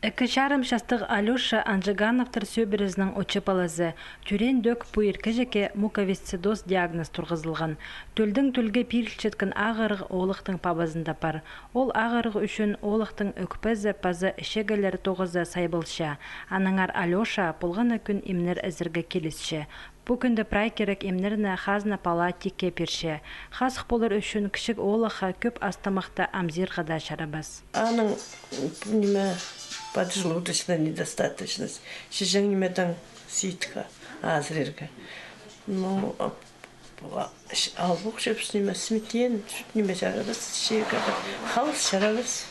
Экішарым шастық Алеша Анжигановтар сөбірізінің очы балазы. Түрен дөк пұйыркі жеке муковисцидоз диагноз тұрғызылған. Төлдің төлге пирілчеткін ағырығы олықтың пабазында бар. Ол ағырығы үшін олықтың өкпізі пазы ішегілер тоғызы сайбылша. Аныңар Алеша болғаны күн имнер әзіргі келісші. Бүгінді прай керек емнеріне хазна палатике перше. Хасық болыр үшін кішік олыға көп астамақта амзирғада шарабас. Аның поджелудочная недостаточность. Сейчас не метан ситка, азрерга. Ну, албук шеп с ними сметен, не метарабас, щека, халс шарабас.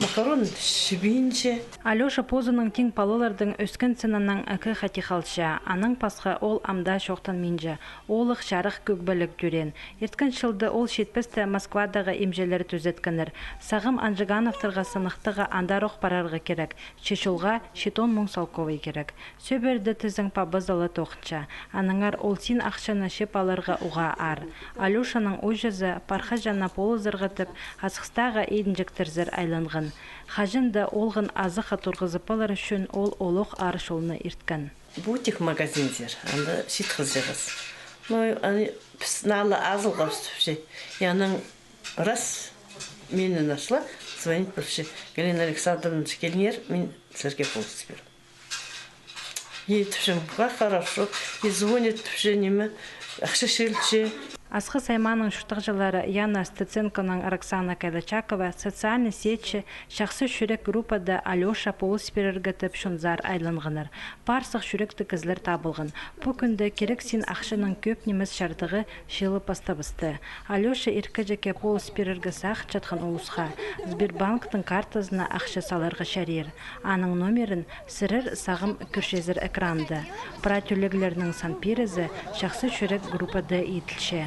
Макарон шибинче. Алеша позының тең палылардың өскен сынанның әкі қати қалша. Аның пасқа ол амда шоқтан минжа. Олық шарық көкбілік дүрен. Ерткін шылды ол шетпісті Москвадағы емжелері төзеткінір. Сағым Анжигановтарға сынықтыға андароқ парарға керек. Шешулға шетон мұң салковай керек. Сөберді тізің пабызылы тоқынша. Аныңар ол син ақшаны шеп алырға уға ар. Алешаның ойжызы парха жанна полы зырғытып, асықстаға едінжіктерзір айланғын. Хажында олғын азыға тұрғызып алар үшін ол олық арышылыны ирткен. Бутик магазинзер, анда шитқыз жағыз. Ну, налы азылға үстіпше. Яның раз мені нашла, звонить бірше. Галина Александровна келінер, мен сәрге полыс беру. Етіпшім, ға хорошо, и звонит түпше неме, ақша шелче. Асқы Сайманың шүртіғжылары Яна Стеценконың Роксана Кайлачакова социальный сетчі шақсы шүрек группада Алеша полыс берергітіп шунзар айланғыныр. Парсық шүректі кізлер табылғын. Бұ күнді керек сен ақшының көп неміз шардығы шылы пастабысты. Алеша иркі жеке полыс берергі сақ жатқан ұлысқа. Сбербанктың картасына ақша саларға шәрер. Аның номерін сірір сағым күршезір экранды. Пра түлегілерінің санперізі шақсы шүрек группада етілші.